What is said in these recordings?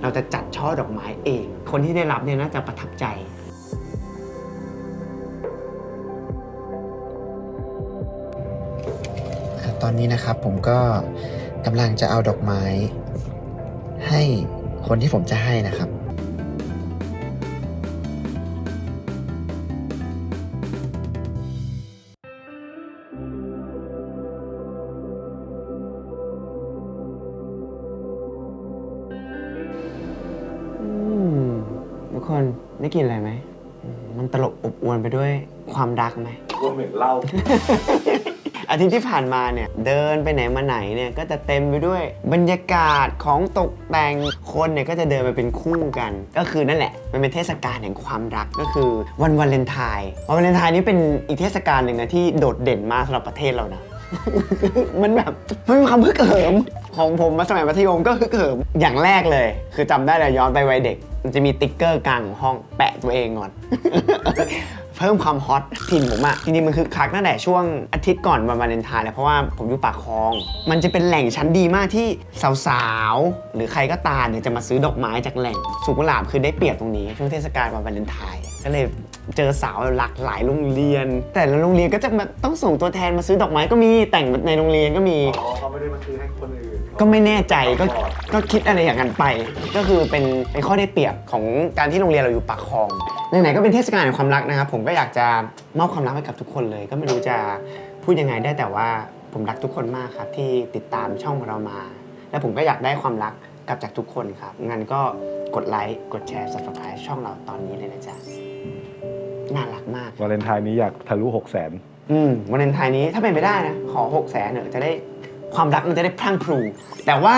เราจะจัดช่อดอกไม้เอง คนที่ได้รับเนี่ยน่าจะประทับใจตอนนี้นะครับผมก็กำลังจะเอาดอกไม้ให้คนที่ผมจะให้นะครับทุกคนได้กินอะไรไหมมันตลบอบอวลไปด้วยความรักไหมรวมเหม็นเหล้า อาทิตย์ที่ผ่านมาเนี่ยเดินไปไหนมาไหนเนี่ยก็จะเต็มไปด้วยบรรยากาศของตกแต่งคนเนี่ยก็จะเดินไปเป็นคู่กันก็คือนั่นแหละมันเป็นเทศกาลแห่งความรักก็คือวันวาเลนไทน์วันวาเลนไทน์นี้เป็นอีกเทศกาลหนึ่งนะที่โดดเด่นมากสำหรับประเทศเรานะ มันแบบมันมีความฮึกเหิมของผมมาสมัยมัธยมก็ฮึกเหิมอย่างแรกเลยคือจำได้เลยย้อนไปวัยเด็กมันจะมีติ๊กเกอร์กลางของห้องแปะตัวเองก่อน เพิ่มความฮอตถิ่นผมอะจริงๆมันคือคักตั้งแต่ช่วงอาทิตย์ก่อนวันวาเลนไทน์แล้วเพราะว่าผมอยู่ปากคลอง มันจะเป็นแหล่งชั้นดีมากที่สาวๆหรือใครก็ตามเนี่ยจะมาซื้อดอกไม้จากแหล่งสุกุหลาบคือได้เปรียบตรงนี้ช่วงเทศกาลวันวาเลนไทน์ก็เลยเจอสาวหลากหลายโรงเรียน แต่ละโรงเรียนก็จะมาต้องส่งตัวแทนมาซื้อดอกไม้ก็มีแต่งในโรงเรียนก็มีเขาไม่ได้มาซื้อให้คนอื่นก็ไม่แน่ใจก็คิดอะไรอย่างนั้นไปก็คือเป็นข้อได้เปรียบของการที่โรงเรียนเราอยู่ปากคลองไหนๆก็เป็นเทศกาลแห่งความรักนะครับผมก็อยากจะมอบความรักให้กับทุกคนเลยก็ไม่รู้จะพูดยังไงได้แต่ว่าผมรักทุกคนมากครับที่ติดตามช่องของเรามาและผมก็อยากได้ความรักกลับจากทุกคนครับงั้นก็กดไลค์กดแชร์ Subscribe ช่องเราตอนนี้เลยนะจ๊ะน่ารักมากวาเลนไทน์นี้อยากทะลุ600,000วาเลนไทน์นี้ถ้าเป็นไปได้นะขอ600,000เนี่ยจะได้ความรักมันจะได้พรั่งพรูแต่ว่า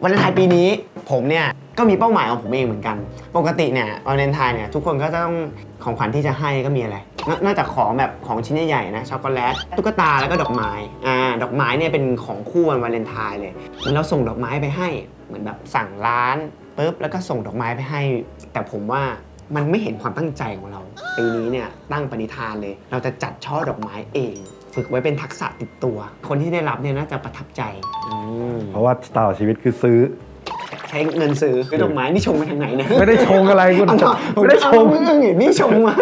วาเลนไทน์ปีนี้ผมเนี่ยก็มีเป้าหมายของผมเองเหมือนกันปกติเนี่ยวาเลนไทน์เนี่ยทุกคนก็ต้องของขวัญที่จะให้ก็มีอะไรนอกจากของแบบของชิ้นใหญ่ๆนะช็อกโกแลตตุ๊กตาแล้วก็ดอกไม้ดอกไม้เนี่ยเป็นของคู่วันวาเลนไทน์เลยเราส่งดอกไม้ไปให้เหมือนแบบสั่งร้านปุ๊บแล้วก็ส่งดอกไม้ไปให้แต่ผมว่ามันไม่เห็นความตั้งใจของเราปีนี้เนี่ยตั้งปณิธานเลยเราจะจัดช่อดอกไม้เองฝึกไว้เป็นทักษะติดตัวคนที่ได้รับเนี่ยน่าจะประทับใจเพราะว่าสไตล์ชีวิตคือซื้อใช้เงินซื้อดอกไม้นี่ชงไปทางไหนเนี่ยไม่ได้ชงอะไรคุณไม่ได้ชงนี่ชงมา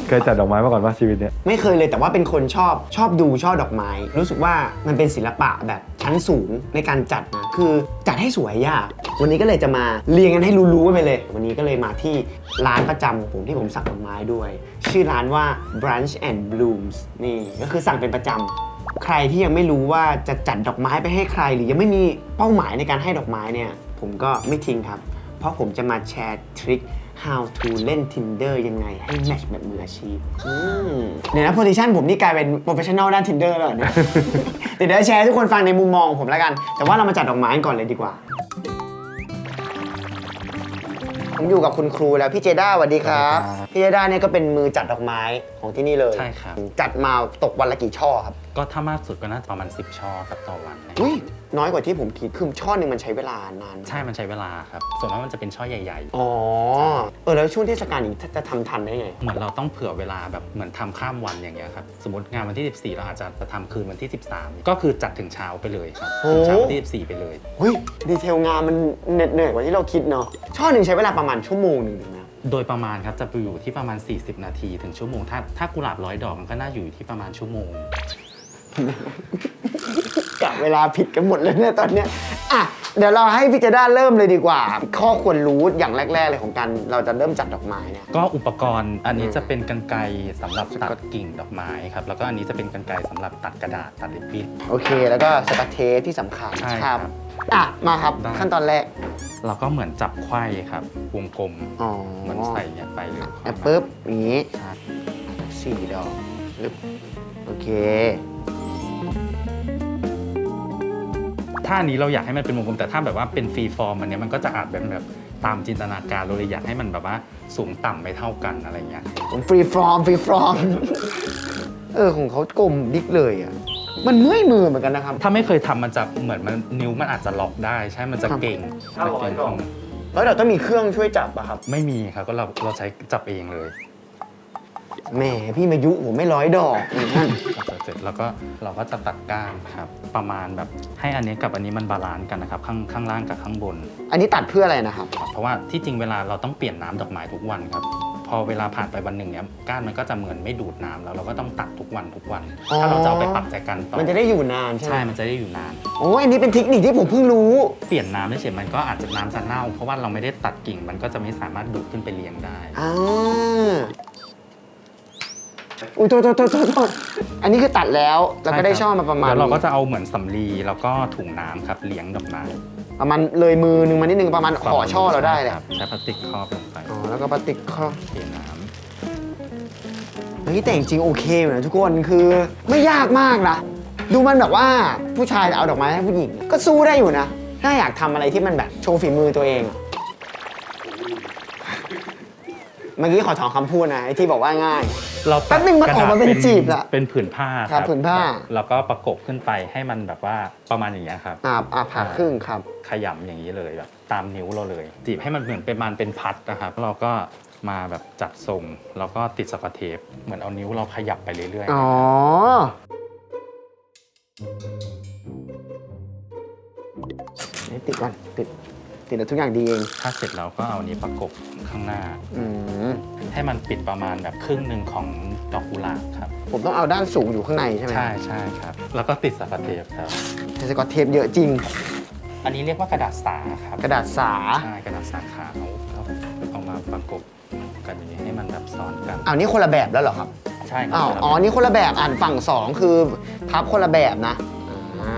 เคยจัดดอกไม้มาก่อนว่าชีวิตเนี้ยไม่เคยเลยแต่ว่าเป็นคนชอบดูช่อดอกไม้รู้สึกว่ามันเป็นศิลปะแบบชั้นสูงในการจัดนะคือจัดให้สวยยากวันนี้ก็เลยจะมาเรียงกันให้รู้ๆไปเลยวันนี้ก็เลยมาที่ร้านประจำของผมที่ผมสั่งดอกไม้ด้วยชื่อร้านว่า Brunch and Blooms นี่ก็คือสั่งเป็นประจำใครที่ยังไม่รู้ว่าจะจัดดอกไม้ไปให้ใครหรือยังไม่มีเป้าหมายในการให้ดอกไม้เนี่ยผมก็ไม่ทิ้งครับเพราะผมจะมาแชร์ทริค how to เล่น Tinder ยังไงให้แมทช์แบบมืออาชีพเนี่ยนะโพซิชันผมนี่กลายเป็นโปรเฟชชั่นอลด้าน Tinder แล้วเนี่ย เดี๋ยวแชร์ให้ทุกคนฟังในมุมมองผมแล้วกันแต่ว่าเรามาจัดดอกไม้ก่อนเลยดีกว่าผมอยู่กับคุณครูแล้วพี่เจด้าสวัสดีครับพี่เจด้าเนี่ยก็เป็นมือจัดดอกไม้ของที่นี่เลยใช่ครับจัดมาตกวันละกี่ช่อครับก็ถ้ามากสุดก็น่าจะประมาณ10 ช่อครับต่อวันอุ้ยน้อยกว่าที่ผมคิดคือช่อหนึ่งมันใช้เวลานานใช่มันใช้เวลาครับส่วนมากมันจะเป็นช่อใหญ่ๆอ๋อแล้วช่วงเทศกาลนี้จะทำทันได้ไงเหมือนเราต้องเผื่อเวลาแบบเหมือนทำข้ามวันอย่างเงี้ยครับสมมติงานวันที่14เราอาจจะทำคืนวันที่13ก็คือจัดถึงเช้าไปเลยครับถึงเช้าวันที่14ไปเลยเฮ้ยดีเทลงานมันเหนื่อยกว่าที่เราคิดเนาะช่อหนึ่งใช้เวลาประมาณชั่วโมงหนึ่งนะโดยประมาณครับจะไปอยู่ที่ประมาณ40 นาทีถึงชั่วโมงถ้ากุหลาบ100 ดอกมันก็น่าอยู่ที่ประมาณชั่วโมงกะเวลาผิดกันหมดเลยเนี่ยตอนเนี้ยอ่ะเดี๋ยวเราให้พี่เจด้าเริ่มเลยดีกว่าข้อควรรู้อย่างแรกๆเลยของการเราจะเริ่มจัดดอกไม้เนี่ยก็อุปกรณ์อันนี้จะเป็นกรรไกรสำหรับตัดกิ่งดอกไม้ครับแล้วก็อันนี้จะเป็นกรรไกรสำหรับตัดกระดาษตัดริบบิ้นโอเคแล้วก็สกัดเทปที่สำคัญใช่ครับมาครับขั้นตอนแรกเราก็เหมือนจับไขว้ครับวงกลมเหมือนใส่เนี่ยไปเลยปุ๊บอย่างนี้4 ดอกโอเคถ้านี้เราอยากให้มันเป็นวงกลมแต่ถ้าแบบว่าเป็นฟรีฟอร์มอันนี้มันก็จะอาจแบบตามจินตนาการเราเลยอยากให้มันแบบว่าสูงต่ำไม่เท่ากันอะไรเงี้ยฟรีฟอร์มของเขากลมดิ๊กเลยอ่ะมันเมื่อยมือเหมือนกันนะครับถ้าไม่เคยทำมันจะเหมือนมันนิ้วมันอาจจะล็อกได้ใช่มันจะเก่งแล้วเราต้องมีเครื่องช่วยจับป่ะครับไม่มีครับก็เราใช้จับเองเลย แหมพี่มายุผมไม่100 ดอกนั่น เสร็จแล้วก็เราก็จะตัดก้านครับประมาณแบบให้อันนี้กับอันนี้มันบาลานซ์กันนะครับข้างล่างกับข้างบน อันนี้ตัดเพื่ออะไรนะครับ เพราะว่าที่จริงเวลาเราต้องเปลี่ยนน้ำดอกไม้ทุกวันครับพอเวลาผ่านไปวันหนึ่งเนี้ยก้านมันก็จะเหมือนไม่ดูดน้ำแล้วเราก็ต้องตัดทุกวันถ้าเราจะเอาไปปักใจกันต่อ มันจะได้อยู่นานใช่ไหม ใช่มันจะได้อยู่นาน โอ้ยอันนี้เป็นเทคนิคที่ผมเพิ่งรู้ เปลี่ยนน้ำเฉยๆมันก็อาจจะน้ำจะเน่าเพราะว่าเราไม่ได้ตัดกิ่งมันก็จะไม่สามารถดูดขึ้นไปเลี้ยงได้ อ่าอุ้ยโทษอันนี้คือตัดแล้วแล้วก็ได้ช่อมาประมาณ แล้วเราก็จะเอาเหมือนสำลีแล้วก็ถุงน้ำครับเลี้ยงดอกไม้ ประมาณเลยมือนึงมานิดนึงประมาณขอช่อเราได้เลย ครับใช้พลาสติกครอบลงไป อ๋อแล้วก็พลาสติกครอบ เทน้ เฮ้ยแต่จริงๆโอเคอยู่นะทุกคนคือไม่ยากมากนะดูมันแบบว่าผู้ชายเอาดอกไม้ให้ผู้หญิงก็สู้ได้อยู่นะ ถ้าอยากทำอะไรที่มันแบบโชว์ฝีมือตัวเองอะเมื่อกี้ขอถอนคำพูดนะไอ้ที่บอกว่าง่าย ำเรา แป๊บนึงมันออกมาเป็นจีบละ เป็นผืนผ้า ครับผืนผ้า แล้วก็ประกบขึ้นไปให้มันแบบว่าประมาณอย่างเงี้ยครับ ผ่าครึ่งครับ ขยำอย่างนี้เลยแบบตามนิ้วเราเลย จีบให้มันเหมือนเป็นพัดนะครับเราก็มาแบบจัดทรงแล้วก็ติดสกอตเทปเหมือนเอานิ้วเราขยับไปเรื่อย อ๋อนี่ติดก่อนติดแล้วทุกอย่างดีเอง ๆถ้าเสร็จแล้วก็เอานี้ประกบข้างหน้า อืม ให้มันปิดประมาณแบบครึ่งหนึ่งของดอกกุหลาบครับ ผมต้องเอาด้านสูงอยู่ข้างในใช่ไหม ใช่ครับแล้วก็ติดสกอตเทปครับ เทสกอตเทปเยอะจริง อันนี้เรียกว่ากระดาษสาครับ กระดาษสา ใช่กระดาษสาขาวเอามาประกบกันอย่างนี้ให้มันแบบซ้อนกัน อ้าวนี่คนละแบบแล้วเหรอครับ ใช่ครั อ๋อนี่คนละแบบอ่านฝั่ง2คือพับคนละแบบนะ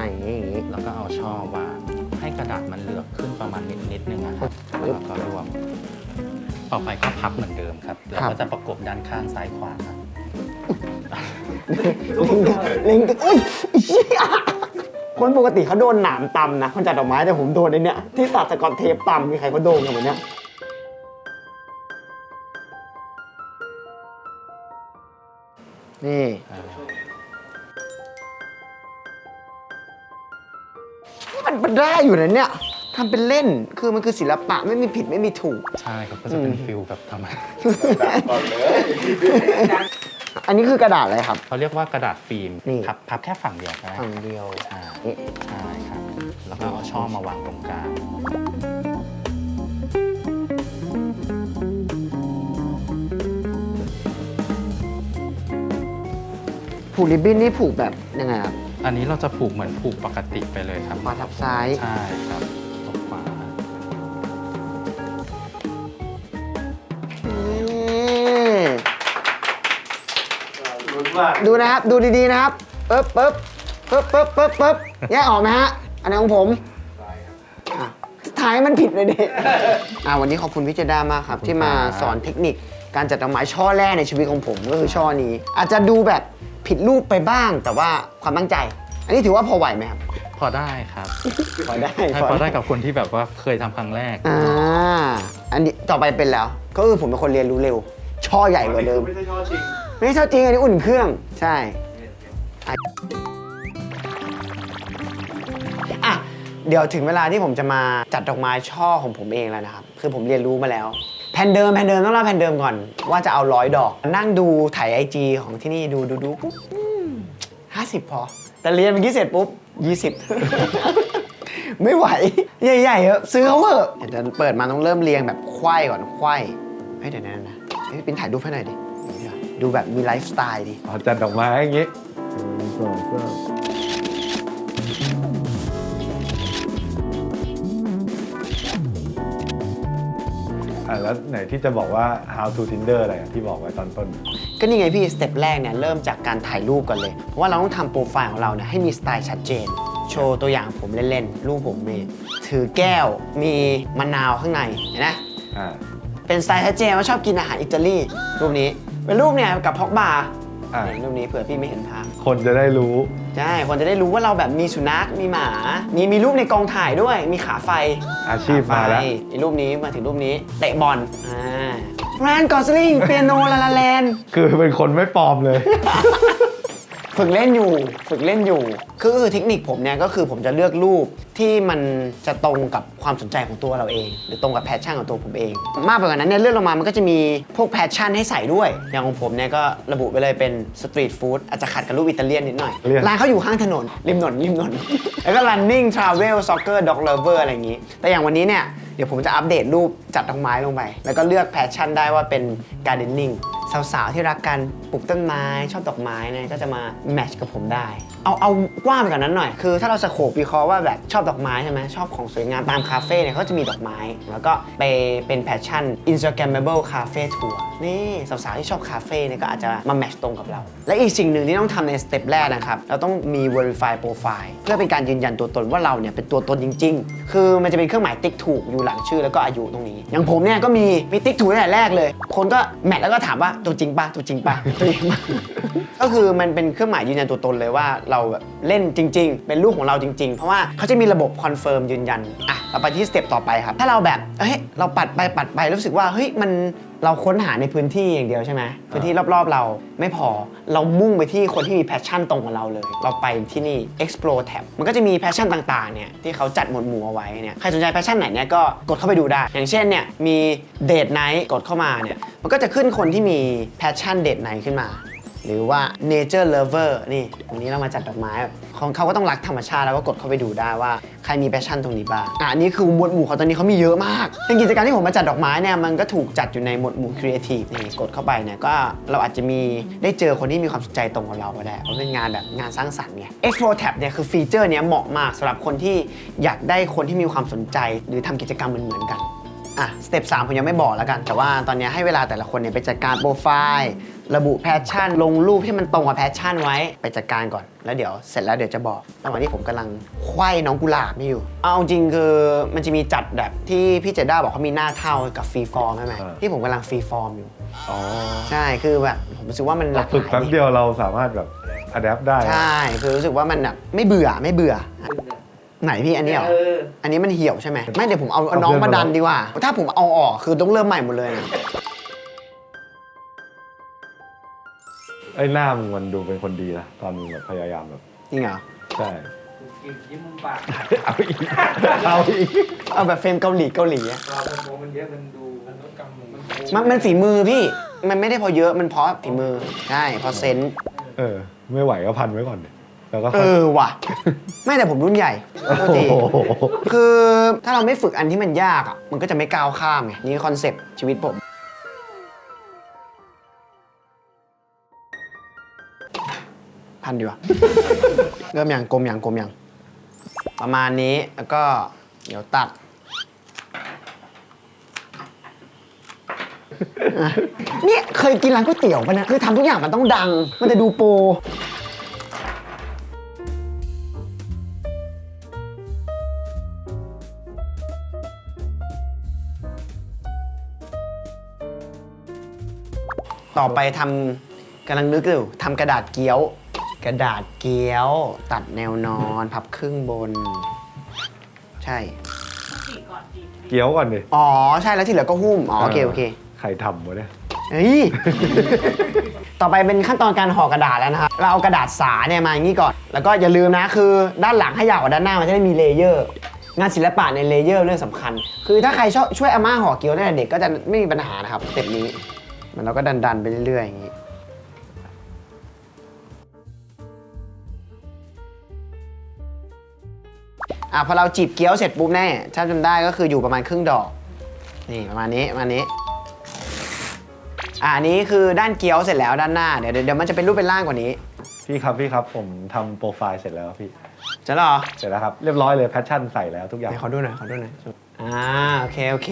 อย่างนี้ แล้วก็เอาช่อวางให้กระดาษมันเหลือบขึ้นประมาณนิดนึงนะครับแล้วก็รวมต่อไปก็พับเหมือนเดิมครับแล้วก็จะประกบด้านข้างซ้ายขวาครับ เล็งอุ้ยเหี้ยคนปกติเขาโดนหนามตำนะคนจัดดอกไม้แต่ผมโดนไอ้เนี่ยที่ตัดสกอตเทปตำมีใครเขาโดนกันแบบเนี้ยนี่มันได้อยู่นะเนี่ยทำเป็นเล่นคือมันคือศิลปะไม่มีผิดไม่มีถูก ใช่ครับก็จะเป็นฟิลแบบทำไม อันนี้คือกระดาษอะไรครับ เขาเรียกว่ากระดาษฟิล์ม นี่ พับแค่ฝั่งเดียวก็ได้ ฝั่งเดียว ใช่ นี่ ใช่ครับแล้วก็เอาช่อมาวางตรงกลาง ผูกริบบิ้นนี่ผูกแบบยังไงครับ อันนี้เราจะผูกเหมือนผูกปกติไปเลยครับ ขวาทับซ้าย ใช่ครับตรงขวา ดูนะครับ ดูดีๆนะครับปึ๊บแยกออกไหมฮะ อันนี้ของผมอ่ะถ่ายให้มันผิดเลยดิวันนี้ขอบคุณพี่เจด้ามากครับ ที่มาสอนเทคนิคการจัดดอกไม้ช่อแรกในชีวิตของผมก็คือช่อนี้ อาจจะดูแบบผิดรูปไปบ้าง แต่ว่าความตั้งใจ อันนี้ถือว่าพอไหวไหมครับ พอได้ครับ พอได้ ใช่พอได้กับคนที่แบบว่าเคยทำครั้งแรก อันนี้ต่อไปเป็นแล้ว ก็คือผมเป็นคนเรียนรู้เร็ว ช่อใหญ่กว่าเดิม ไม่ใช่ช่อจริง ไม่ใช่ช่อจริงอันนี้อุ่นเครื่อง ใช่อ่ะเดี๋ยวถึงเวลาที่ผมจะมาจัดดอกไม้ช่อของผมเองแล้วนะครับ คือผมเรียนรู้มาแล้ว แผ่นเดิมต้องเล่าแผ่นเดิมก่อน ว่าจะเอา100 ดอก นั่งดูถ่าย IG ของที่นี่ดูปุ๊บ50 พอ แต่เรียนเมื่อกี้เสร็จปุ๊บ20 ไม่ไหว ใหญ่ๆอะซื้อเขาเถอะเดี๋ยวเปิดมาต้องเริ่มเรียงแบบไขว้ก่อนไขว้เดี๋ยวนะพี่ปิ้นถ่ายรูปให้หน่อยดิดูแบบมีไลฟ์สไตล์ดิ จัดดอกไม้อย่างงี้แล้วไหนที่จะบอกว่า how to Tinder อะไรที่บอกไว้ตอนต้น ก็นี่ไงพี่สเต็ปแรกเนี่ยเริ่มจากการถ่ายรูปก่อนเลย เพราะว่าเราต้องทำโปรไฟล์ของเราเนี่ยให้มีสไตล์ชัดเจน โชว์ตัวอย่างผมเล่นๆ รูปผมนี่ถือแก้วมีมะนาวข้างในเห็นไหมเป็นสไตล์ชัดเจนว่าชอบกินอาหารอิตาลีรูปนี้เป็นรูปเนี่ยกับพ็อกบาร์รูปนี้เผื่อพี่ไม่เห็นภาพ คนจะได้รู้ ใช่คนจะได้รู้ว่าเราแบบมีสุนัขมีหมามีรูปในกองถ่ายด้วยมีขาไฟ อาชีพมาแล้ว รูปนี้มาถึงรูปนี้เตะบอลแรนกอสลิงเปียโนลาลาแลน คือเป็นคนไม่ปลอมเลย ฝึกเล่นอยู่คือเทคนิคผมเนี่ยก็คือผมจะเลือกรูปที่มันจะตรงกับความสนใจของตัวเราเอง หรือตรงกับแพชชั่นของตัวผมเอง มากไปกว่านั้นเนี่ยเลื่อนลงมามันก็จะมีพวกแพชชั่นให้ใส่ด้วยอย่างของผมเนี่ยก็ระบุไปเลยเป็นสตรีทฟู้ดอาจจะขัดกับรูปอิตาเลียนนิดหน่อยร้านเขาอยู่ข้างถนนริมถนน แล้วก็ running travel soccer dog lover อะไรอย่างนี้ แต่อย่างวันนี้เนี่ยเดี๋ยวผมจะอัปเดตรูปจัดดอกไม้ลงไปแล้วก็เลือกแพชชั่นได้ว่าเป็น gardening สาวๆที่รักกันปลูกต้นไม้ชอบดอกไม้เนี่ยก็จะมาแมทช์กับผมได้เอากว้างไปกว่านั้นหน่อยคือถ้าเราสโคปวิเคราะห์ว่าแบบชอบดอกไม้ใช่ไหมชอบของสวยงามตามคาเฟ่เนี่ยเขาจะมีดอกไม้แล้วก็ไปเป็นแพชชั่น Instagrammable Cafe Tour นี่สาวๆที่ชอบคาเฟ่เนี่ยก็อาจจะมาแมทช์ตรงกับเราและอีกสิ่งหนึ่งที่ต้องทำในสเต็ปแรกนะครับเราต้องมี Verify Profile เพื่อเป็นการยืนยันตัวตนว่าเราเนี่ยเป็นตัวตนจริงๆคือมันจะเป็นเครื่องหมายติ๊กถูกอยู่หลังชื่อแล้วก็อายุตรงนี้อย่างผมเนี่ยก็มีติ๊กถูกตั้งแต่แรกเลยคนก็แมทแล้วก็ถามว่าตัวจริงป่ะ ก็คือมันเป็นเครื่องหมายยืนยันตัวตนเลยว่าเราแบบเล่นจริงๆเป็นลูกของเราจริงๆเพราะว่าเขาจะมีระบบคอนเฟิร์มยืนยันเราไปที่สเต็ปต่อไปครับถ้าเราแบบเราปัดไปรู้สึกว่ามันเราค้นหาในพื้นที่อย่างเดียวใช่ไหมพื้นที่รอบๆเราไม่พอเรามุ่งไปที่คนที่มีแพชชั่นตรงกับเราเลยเราไปที่นี่ explore tab มันก็จะมีแพชชั่นต่างๆเนี่ยที่เขาจัดหมวดหมู่เอาไว้เนี่ยใครสนใจแพชชั่นไหนเนี่ยก็กดเข้าไปดูได้อย่างเช่นเนี่ยมีเดทไนท์กดเข้ามาเนี่ยมันก็จะขึ้นคนที่มีแพชชั่นเดทไนท์ขึ้นมาหรือว่า nature lover นี่วันนี้เรามาจัดดอกไม้ของเขาก็ต้องรักธรรมชาติแล้วก็กดเข้าไปดูได้ว่าใครมีแพชชั่นตรงนี้บ้างอันนี้คือหมวดหมู่เขาตอนนี้เขามีเยอะมากเป็นกิจกรรมที่ผมมาจัดดอกไม้เนี่ยมันก็ถูกจัดอยู่ในหมวดหมู่ creative นี่กดเข้าไปเนี่ยก็เราอาจจะมีได้เจอคนที่มีความสนใจตรงกับเราก็ได้เพราะเป็นงานแบบงานสร้างสรรค์ไง explore tab เนี่ยคือฟีเจอร์เนี้ยเหมาะมากสำหรับคนที่อยากได้คนที่มีความสนใจหรือทำกิจกรรมเหมือนกันสเต็ป3ผมยังไม่บอกแล้วกันแต่ว่าตอนนี้ให้เวลาแต่ละคนเนี่ยไปจัดการโปรไฟล์ระบุแพชชั่นลงรูปที่มันตรงกับแพชชั่นไว้ไปจัดการก่อนแล้วเดี๋ยวเสร็จแล้วเดี๋ยวจะบอกระหว่างที่ผมกำลังไขว้น้องกุหลาบนี่อยู่เอาจริงคือมันจะมีจัดแบบที่พี่เจด้าบอกเขามีหน้าเท่ากับฟรีฟอร์มใช่ไหมที่ผมกำลังฟรีฟอร์มอยู่ใช่คือแบบผมรู้สึกว่ามันหลากหลายฝึกแป๊บเดียวเราสามารถแบบอัดแอปได้ใช่คือรู้สึกว่ามันแบบไม่เบื่อไหนพี่อันนี้เหรออันนี้มันเหี่ยวใช่ไหมไม่เดี๋ยวผมเอาน้องมาดันดีกว่าถ้าผมเอาออกคือต้องเริ่มใหม่หมดเลยนะไอ้หน้ามึงมันดูเป็นคนดีนะตอนมึงแบบพยายามแบบจริงเหรอใช่ยิ้มมุมปากเอาอีกเอาแบบเฟรมเกาหลีอะเราโมมันเยอะมันดูมันต้องกำมันฝีมือพี่มันไม่ได้พอเยอะมันเพราะฝีมือใช่เพราะเซนส์ไม่ไหวก็พันไว้ก่อนแล้วก็ว่ะไม่แต่ผมรุ่นใหญ่คือถ้าเราไม่ฝึกอันที่มันยากมันก็จะไม่ก้าวข้ามไงนี่คอนเซ็ปต์ชีวิตผมพันดีกว่าเริ่มอย่างกลมอย่างประมาณนี้แล้วก็เดี๋ยวตัดเนี่ยเคยกินร้านก๋วยเตี๋ยวป่ะเนี่ยคือทำทุกอย่างมันต้องดังมันจะดูโปรต่อไปกำลังนึกอยู่ทำกระดาษเกี๊ยวตัดแนวนอนพับครึ่งบนใช่เกี๊ยวก่อนดิอ๋อใช่แล้วที่เหลือก็หุ้มโอเคใครทำวะเนี่ยต่อไปเป็นขั้นตอนการห่อกระดาษแล้วนะครับเราเอากระดาษสาเนี่ยมาอย่างนี้ก่อนแล้วก็อย่าลืมนะคือด้านหลังให้ยาวกว่าด้านหน้ามันจะได้มีเลเยอร์งานศิลปะในเลเยอร์เรื่องสำคัญคือถ้าใครช่วยอาม่าห่อเกี๊ยวตั้งแต่เด็กก็จะไม่มีปัญหานะครับสเต็ปนี้มันเราก็ดันไปเรื่อยๆอย่างนี้พอเราจีบเกี๊ยวเสร็จปุ๊บแน่ถ้าจำได้ก็คืออยู่ประมาณครึ่งดอกนี่ประมาณนี้อันนี้คือด้านเกี๊ยวเสร็จแล้วด้านหน้าเดี๋ยวมันจะเป็นรูปเป็นร่างกว่านี้พี่ครับผมทำโปรไฟล์เสร็จแล้วพี่จะหรอเสร็จแล้วครับเรียบร้อยเลยแพชชั่นใส่แล้วทุกอย่างขอดูหน่อยโอเค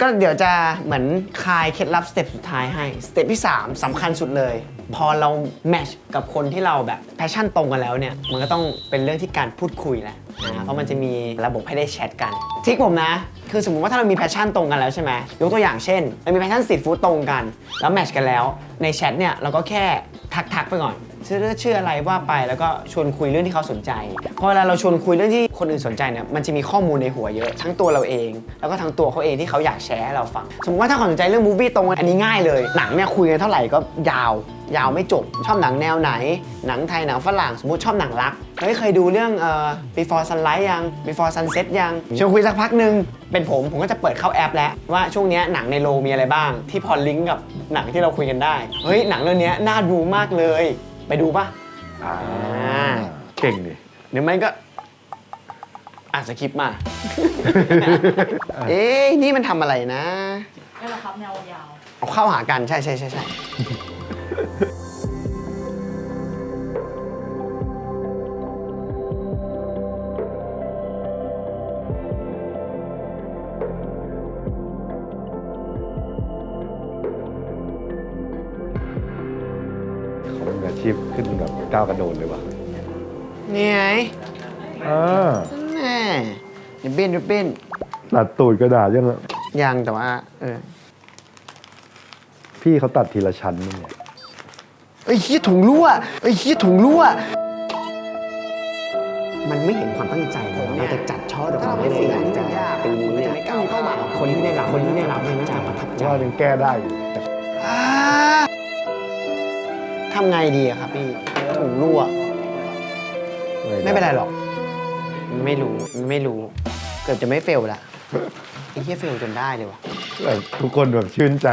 ก็เดี๋ยวจะเหมือนคลายเคล็ดลับสเต็ปสุดท้ายให้สเต็ปที่3สำคัญสุดเลยพอเราแมทช์กับคนที่เราแบบแพชชั่นตรงกันแล้วเนี่ยมันก็ต้องเป็นเรื่องที่การพูดคุยแหละเพราะมันจะมีระบบให้ได้แชทกันทริคผมนะคือสมมุติว่าถ้าเรามีแพชชั่นตรงกันแล้วใช่ไหมยกตัวอย่างเช่นเรามีแพชชั่นสตรีทฟู้ดตรงกันแล้วแมทช์กันแล้วในแชทเนี่ยเราก็แค่ทักไปก่อน ชื่ออะไรว่าไปแล้วก็ชวนคุยเรื่องที่เขาสนใจเพราะเวลาเราชวนคุยเรื่องที่คนอื่นสนใจเนี่ยมันจะมีข้อมูลในหัวเยอะทั้งตัวเราเองแล้วก็ทั้งตัวเขาเองที่เขาอยากแชร์ให้เราฟังสมมติว่าถ้าเขาสนใจเรื่องมูฟวี่ตรงอันนี้ง่ายเลยหนังเนี่ยคุยกันเท่าไหร่ก็ยาวไม่จบชอบหนังแนวไหนหนังไทยหนังฝรั่งสมมติชอบหนังรักเฮ้ยเคยดูเรื่องBefore Sunrise ยัง Before Sunset ยังชวนคุยสักพักหนึ่งเป็นผมก็จะเปิดเข้าแอปแล้วว่าช่วงนี้หนังในโรงมีอะไรบ้างที่พอลิงก์กับหนังที่เราคุยกันได้เฮ้ยหนังเรื่องนี้น่าดูมากเลยไปดูปะ เก่งดิ หรือไม่ก็อ่านสคริปต์มา เอ๊ะนี่มันทำอะไรนะ นี่แหละครับแนวยาว เอาเข้าหากันใช่เขาเป็นอาชีพขึ้นแบบก้าวกระโดดเลยว่ะ นี่ไง อ่า แน่ริบบิ้น ตัดตูดกระดาษยังอะ ยังแต่ว่าพี่เขาตัดทีละชั้นนี่ไง เอ้ยถุงรั่วมันไม่เห็นความตั้งใจเลยเราจะจัดช่อดอกไม้ในงานจะปีนี้เนี่ยต้องมีเป้าหมายของคนที่ได้รับเนี่ยน่าจะประทับใจ ว่ายังแก้ได้อยู่แต่ ทำไงดีอะครับพี่ถุงรั่วไม่เป็นไรหรอกไม่รู้เกือบจะไม่เฟลละไอ้เหี้ยเฟลจนได้เลยว่ะ แต่ทุกคนแบบชื่นใจ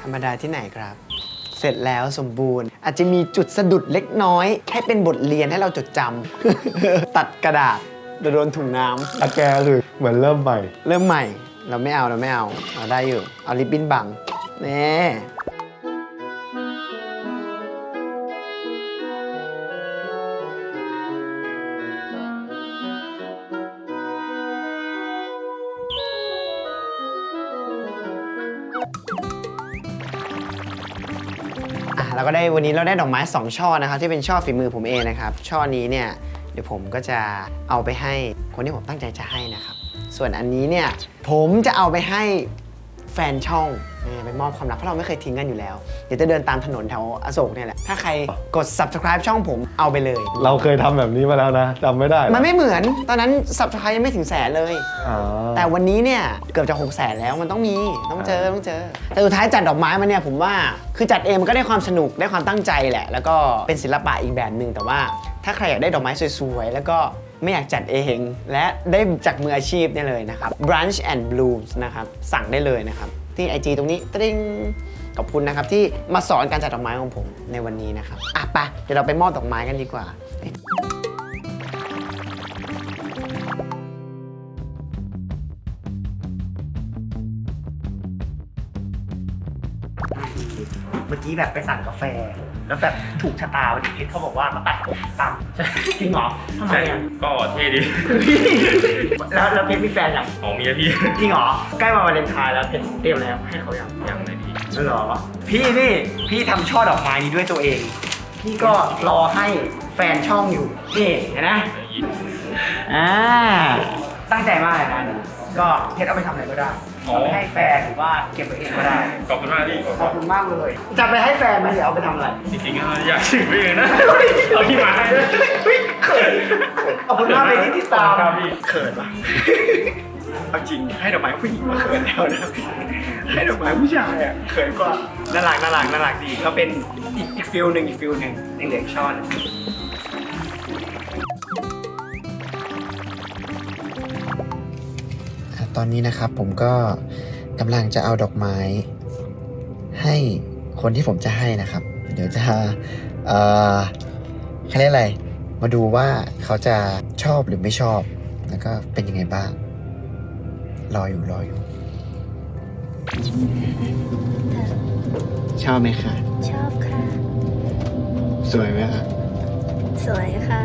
ธรรมดาที่ไหนครับ เสร็จแล้วสมบูรณ์ อาจจะมีจุดสะดุดเล็กน้อย ให้เป็นบทเรียนให้เราจดจำ ตัดกระดาษโดนถุงน้ำ อาแกคือเหมือนเริ่มใหม่ เริ่มใหม่เราไม่เอาเอาได้อยู่เอาลิปบิ้นบังแน่แล้วก็ได้วันนี้เราได้ดอกไม้2ช่อนะครับที่เป็นช่อฝีมือผมเองนะครับช่อนี้เนี่ยเดี๋ยวผมก็จะเอาไปให้คนที่ผมตั้งใจจะให้นะครับส่วนอันนี้เนี่ยผมจะเอาไปให้แฟนช่องไปมอบความรักเพราะเราไม่เคยทิ้งกันอยู่แล้วเดี๋ยวจะเดินตามถนนแถวอโศกเนี่ยแหละถ้าใครกด subscribe ช่องผมเอาไปเลย เราเคยทำแบบนี้มาแล้วนะจำไม่ได้ มันไม่เหมือนตอนนั้น subscribe ยังไม่ถึงแสนเลย อ๋อ แต่วันนี้เนี่ยเกือบจะ600,000แล้วมันต้องมีต้องเจอแต่สุดท้ายจัดดอกไม้มาเนี่ยผมว่าคือจัดเองมันก็ได้ความสนุกได้ความตั้งใจแหละ แล้วก็เป็นศิลปะอีกแบบหนึ่งแต่ว่าถ้าใครอยากได้ดอกไม้สวยๆแล้วก็ไม่อยากจัดเองและได้จากมืออาชีพเนี่ยเลยนะครับ Brunch and Blooms นะครับสั่งได้เลยนะครับที่ IG ตรงนี้ตริ้งขอบคุณนะครับที่มาสอนการจัดดอกไม้ของผมในวันนี้นะครับไปเดี๋ยวเราไปมอบดอกไม้กันดีกว่าเมื่อกี้แบบไปสั่งกาแฟแล้วแบบถูกชะตาวันนี้เขาบอกว่ามาตัดผมตามจริงเหรอทำไมอ่ะ ก็เท่ดี แล้วเพชรมีแฟนยัง ของเมียพี่ จริงเหรอใกล้มาวาเลนไทน์แล้วเพชรเตรียมแล้วให้เขายัง ยังเลยพี่ เหรอพี่ทำช่อดอกไม้นี้ด้วยตัวเองพี่ก็รอให้แฟนช่องอยู่นี่เห็นไหมตั้งใจมากเลยนะก็เพชรเอาไปทำอะไรก็ได้เอาไปให้แฟนหรือว่าเก็บไว้เองก็ได้ ขอบคุณมากพี่ ขอบคุณมากเลยจะไปให้แฟนไหมหรือเอาไปทำอะไร จริงๆก็อยากถึงไปเองนะ เอาที่มาให้ด้วย เขินขอบคุณมากเลยที่ติดตาม ครับพี่ เขินปะเอาจริงให้ดอกไม้ผู้หญิงมาเขินแล้วนะให้ดอกไม้ผู้ชายอ่ะเขินกว่าน่ารักดีก็เป็นอีกฟิลหนึ่งยังเหลือช่อนตอนนี้นะครับผมก็กำลังจะเอาดอกไม้ให้คนที่ผมจะให้นะครับเดี๋ยวจะเขาเรียกอะไรมาดูว่าเขาจะชอบหรือไม่ชอบแล้วก็เป็นยังไงบ้างรออยู่ชอบไหมคะ ชอบค่ะ สวยไหมคะ สวยค่ะ